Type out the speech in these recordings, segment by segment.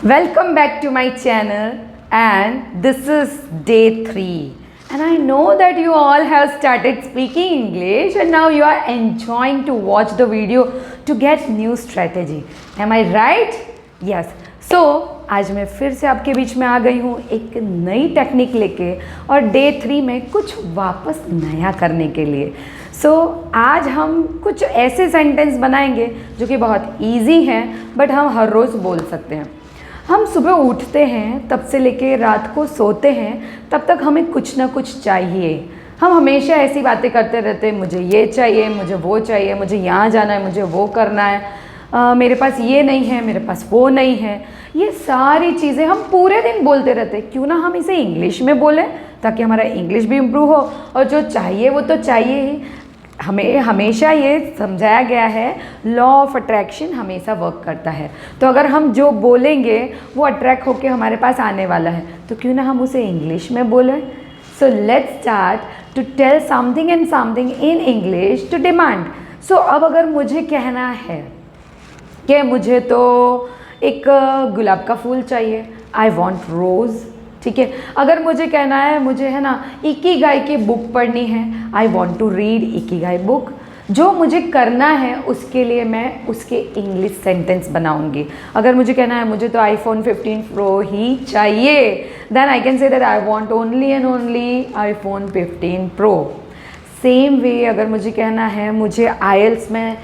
Welcome back to my channel, and this is day 3, and I know that you all have started speaking English and now you are enjoying to watch the video to get new strategy. Am I right? Yes. So आज मैं फिर से आपके बीच में आ गई हूँ एक नई टेक्निक लेके और डे 3 में कुछ वापस नया करने के लिए। आज हम कुछ ऐसे सेंटेंस बनाएंगे जो कि बहुत इजी हैं बट हम हर रोज़ बोल सकते हैं। हम सुबह उठते हैं तब से लेके रात को सोते हैं तब तक हमें कुछ ना कुछ चाहिए। हम हमेशा ऐसी बातें करते रहते हैं, मुझे ये चाहिए, मुझे वो चाहिए, मुझे यहाँ जाना है, मुझे वो करना है, मेरे पास ये नहीं है, मेरे पास वो नहीं है। ये सारी चीज़ें हम पूरे दिन बोलते रहते हैं। क्यों ना हम इसे इंग्लिश में बोलें ताकि हमारा इंग्लिश भी इम्प्रूव हो, और जो चाहिए वो तो चाहिए ही। हमें हमेशा ये समझाया गया है लॉ ऑफ अट्रैक्शन हमेशा वर्क करता है। तो अगर हम जो बोलेंगे वो अट्रैक्ट होकर हमारे पास आने वाला है, तो क्यों ना हम उसे इंग्लिश में बोलें। So let's start to tell something and something in English to demand. So अब अगर मुझे कहना है कि मुझे तो एक गुलाब का फूल चाहिए, आई वॉन्ट रोज़, ठीक है। अगर मुझे कहना है मुझे है ना इकिगाई की बुक पढ़नी है, I want to read Ikigai book. जो मुझे करना है उसके लिए मैं उसके इंग्लिश सेंटेंस बनाऊंगी। अगर मुझे कहना है मुझे तो iPhone 15 Pro ही चाहिए, then I can say that I want only and only iPhone 15 Pro। Same way अगर मुझे कहना है मुझे IELTS में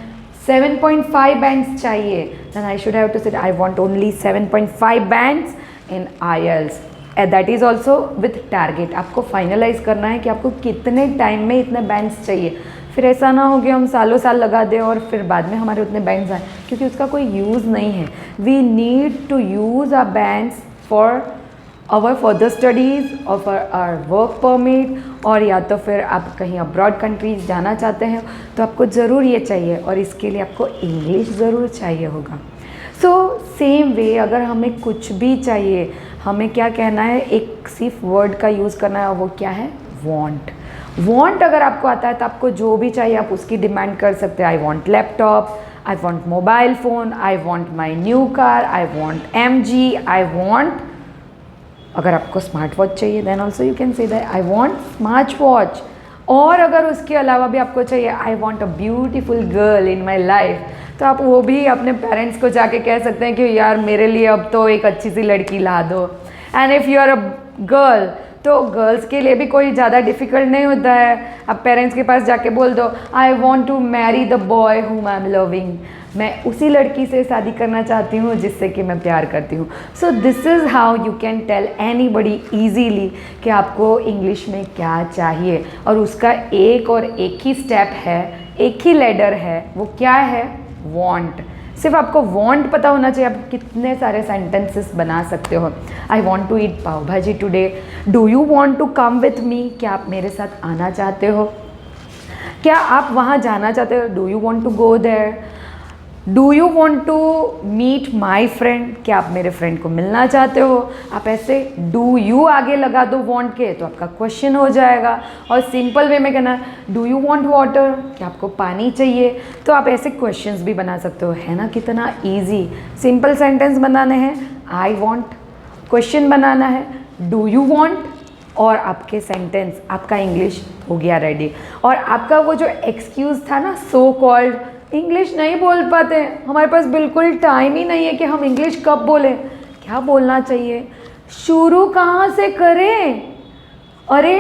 7.5 बैंड्स चाहिए, then I should have to say I want only 7.5 bands in IELTS। That is also with target. आपको finalize करना है कि आपको कितने टाइम में इतने बैंड्स चाहिए। फिर ऐसा ना हो कि हम सालों साल लगा दें और फिर बाद में हमारे उतने बैंड्स आए, क्योंकि उसका कोई यूज़ नहीं है। We need to use our bands for our further studies और फॉर आवर वर्क परमिट, और या तो फिर आप कहीं अब्रॉड कंट्रीज जाना चाहते हैं तो आपको ज़रूर ये चाहिए, और इसके लिए आपको इंग्लिश ज़रूर चाहिए होगा। सो सेम वे अगर हमें कुछ भी चाहिए, हमें क्या कहना है, एक सिर्फ वर्ड का यूज़ करना है, और वो क्या है, वॉन्ट। वॉन्ट अगर आपको आता है तो आपको जो भी चाहिए आप उसकी डिमांड कर सकते हैं। I want laptop, I want mobile phone, I want my new car, I want MG, I want. अगर आपको स्मार्ट वॉच चाहिए then also you can say that I want smart watch. और अगर उसके अलावा भी आपको चाहिए I want a beautiful girl in my life, तो आप वो भी अपने पेरेंट्स को जाके कह सकते हैं कि यार मेरे लिए अब तो एक अच्छी सी लड़की ला दो। And if you are a girl, तो गर्ल्स के लिए भी कोई ज़्यादा डिफ़िकल्ट नहीं होता है। आप पेरेंट्स के पास जाके बोल दो I want to marry the boy whom I am loving. मैं उसी लड़की से शादी करना चाहती हूँ जिससे कि मैं प्यार करती हूँ। So this is how you can tell anybody easily कि आपको इंग्लिश में क्या चाहिए, और उसका एक और एक ही स्टेप है, एक ही लेटर है, वो क्या है, वॉन्ट। सिर्फ आपको वॉन्ट पता होना चाहिए, आप कितने सारे सेंटेंसेस बना सकते हो। I want to eat pav bhaji today, do you want to come with me, क्या आप मेरे साथ आना चाहते हो, क्या आप वहाँ जाना चाहते हो, do you want to go there, do you want to meet my friend, क्या आप मेरे फ्रेंड को मिलना चाहते हो। आप ऐसे डू यू आगे लगा दो वॉन्ट के तो आपका क्वेश्चन हो जाएगा। और सिंपल वे में कहना डू यू वॉन्ट वाटर, क्या आपको पानी चाहिए, तो आप ऐसे क्वेश्चंस भी बना सकते हो। है ना कितना ईजी। सिंपल सेंटेंस बनाने हैं, आई वॉन्ट, क्वेश्चन बनाना है डू यू वॉन्ट, और आपके सेंटेंस, आपका इंग्लिश हो गया रेडी। और आपका वो जो एक्सक्यूज़ था ना, सो कॉल्ड इंग्लिश नहीं बोल पाते, हमारे पास बिल्कुल टाइम ही नहीं है कि हम इंग्लिश कब बोलें, क्या बोलना चाहिए, शुरू कहाँ से करें, अरे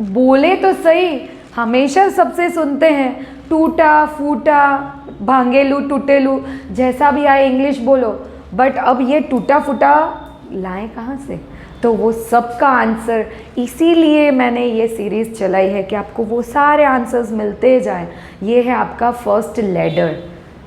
बोले तो सही। हमेशा सबसे सुनते हैं टूटा फूटा, भांगेलू टूटेलू, जैसा भी आए इंग्लिश बोलो, बट अब ये टूटा फूटा लाएं कहाँ से। तो वो सबका आंसर, इसीलिए मैंने ये सीरीज़ चलाई है कि आपको वो सारे आंसर्स मिलते जाएं। ये है आपका फर्स्ट लेडर।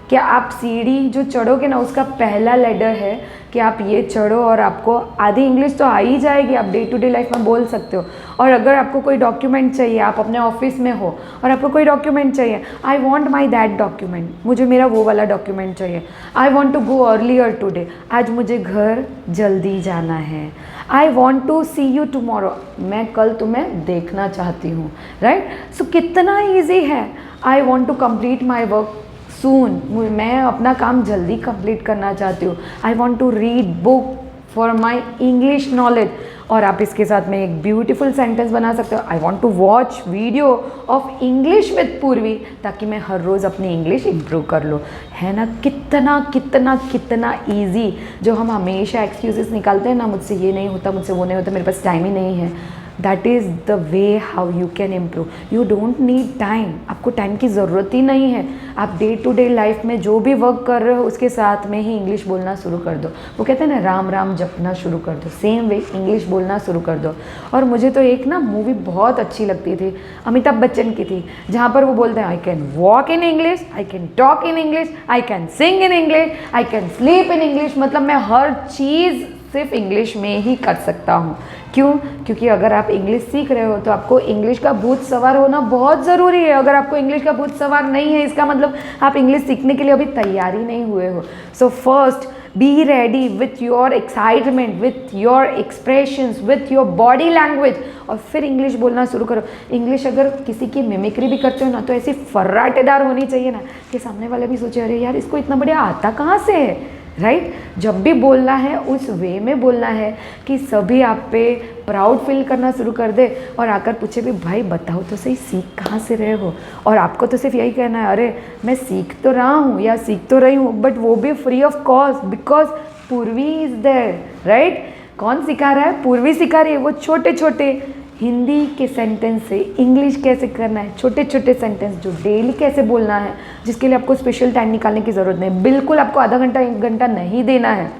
क्या आप सीढ़ी जो चढ़ोगे ना, उसका पहला लेडर है कि आप ये चढ़ो और आपको आधी इंग्लिश तो आ ही जाएगी, आप डे टू डे लाइफ में बोल सकते हो। और अगर आपको कोई डॉक्यूमेंट चाहिए, आप अपने ऑफिस में हो और आपको कोई डॉक्यूमेंट चाहिए, I want my that document, मुझे मेरा वो वाला डॉक्यूमेंट चाहिए। I want to go earlier today, आज मुझे घर जल्दी जाना है। I want to see you tomorrow, मैं कल तुम्हें देखना चाहती हूँ, राइट। सो कितना ईजी है। I want to complete my work soon, मैं अपना काम जल्दी कंप्लीट करना चाहती हूँ। I want to read book, for my English knowledge. और आप इसके साथ में एक ब्यूटीफुल सेंटेंस बना सकते हो, I want to watch video of English with Purvi, ताकि मैं हर रोज़ अपनी इंग्लिश इम्प्रूव कर लूँ। है ना कितना कितना कितना ईजी, जो हम हमेशा एक्सक्यूजेस निकालते हैं ना, मुझसे ये नहीं होता, मुझसे वो नहीं होता, मेरे पास टाइम ही नहीं है। That is the way how you can improve. You don't need time, आपको टाइम की ज़रूरत ही नहीं है। आप डे टू डे लाइफ में जो भी वर्क कर रहे हो उसके साथ में ही इंग्लिश बोलना शुरू कर दो। वो कहते हैं ना, राम राम जपना शुरू कर दो, सेम वे इंग्लिश बोलना शुरू कर दो। और मुझे तो एक ना मूवी बहुत अच्छी लगती थी, अमिताभ बच्चन की थी, जहाँ पर वो बोलते हैं I can walk in English, I can talk in English, I can sing in English, I can sleep in English. मतलब मैं हर चीज़ सिर्फ इंग्लिश में ही कर सकता हूँ। क्यों? क्योंकि अगर आप इंग्लिश सीख रहे हो तो आपको इंग्लिश का भूत सवार होना बहुत ज़रूरी है। अगर आपको इंग्लिश का भूत सवार नहीं है, इसका मतलब आप इंग्लिश सीखने के लिए अभी तैयार ही नहीं हुए हो। So first be ready with your excitement, with your expressions, with your body language, और फिर इंग्लिश बोलना शुरू करो। इंग्लिश अगर किसी की मिमिक्री भी करते हो ना, तो ऐसी फर्राटेदार होनी चाहिए ना कि सामने वाले भी सोचे अरे यार इसको इतना बढ़िया आता कहाँ से है, राइट? जब भी बोलना है उस वे में बोलना है कि सभी आप पे प्राउड फील करना शुरू कर दे और आकर पूछे भी भाई बताओ तो सही सीख कहाँ से रहे हो। और आपको तो सिर्फ यही कहना है अरे मैं सीख तो रहा हूँ या सीख तो रही हूँ, बट वो भी फ्री ऑफ कॉस्ट, बिकॉज पूर्वी इज़ देयर, राइट? कौन सिखा रहा है? पूर्वी सिखा रही है। वो छोटे छोटे हिंदी के सेंटेंस से इंग्लिश कैसे करना है, छोटे छोटे सेंटेंस जो डेली कैसे बोलना है, जिसके लिए आपको स्पेशल टाइम निकालने की ज़रूरत नहीं। बिल्कुल आपको आधा घंटा 1 घंटा नहीं देना है।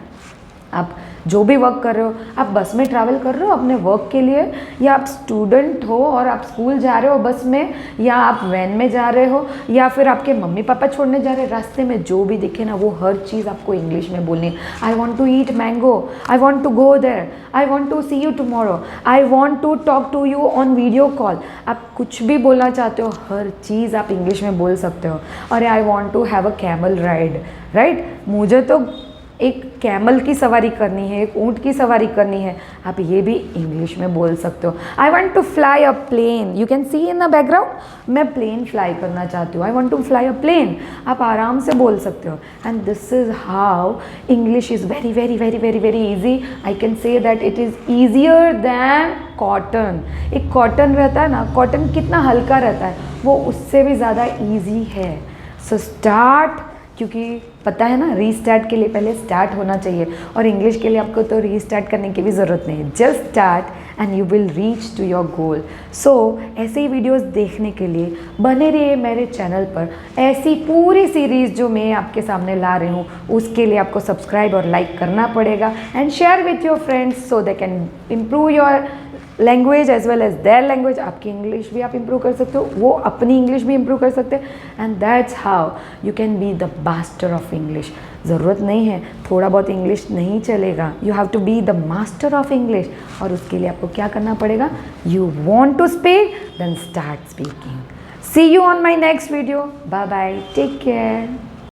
आप जो भी वर्क कर रहे हो, आप बस में ट्रैवल कर रहे हो अपने वर्क के लिए, या आप स्टूडेंट हो और आप स्कूल जा रहे हो बस में, या आप वैन में जा रहे हो, या फिर आपके मम्मी पापा छोड़ने जा रहे हैं, रास्ते में जो भी दिखे ना वो हर चीज़ आपको इंग्लिश में बोलनी है। I want to eat mango, I want to go there, I want to see you tomorrow, I want to talk to you on video call. आप कुछ भी बोलना चाहते हो हर चीज़ आप इंग्लिश में बोल सकते हो। अरे I want to have a camel ride, right? मुझे तो एक कैमल की सवारी करनी है, एक ऊँट की सवारी करनी है, आप ये भी इंग्लिश में बोल सकते हो। I want to fly a plane, you can see in the background, मैं प्लेन फ्लाई करना चाहती हूँ, I want to fly a plane, आप आराम से बोल सकते हो। And this is how English is very very very very very easy. I can say that it is easier than cotton. एक कॉटन रहता है ना, कॉटन कितना हल्का रहता है, वो उससे भी ज़्यादा ईजी है। सो स्टार्ट, क्योंकि पता है ना रीस्टार्ट के लिए पहले स्टार्ट होना चाहिए, और इंग्लिश के लिए आपको तो रीस्टार्ट करने की भी ज़रूरत नहीं है। Just start and you will reach to your goal. So ऐसे ही वीडियोस देखने के लिए बने रहिए मेरे चैनल पर। ऐसी पूरी सीरीज़ जो मैं आपके सामने ला रही हूँ उसके लिए आपको सब्सक्राइब और लाइक करना पड़ेगा, and share with your friends so they can improve your language as well as their language. आपकी इंग्लिश भी आप इम्प्रूव कर सकते हो, वो अपनी इंग्लिश भी इम्प्रूव कर सकते हैं। And that's how you can be the master of English. ज़रूरत नहीं है थोड़ा बहुत इंग्लिश नहीं चलेगा, you have to be the master of English. और उसके लिए आपको क्या करना पड़ेगा? You want to speak, then start speaking. See you on my next video. Bye bye, take care.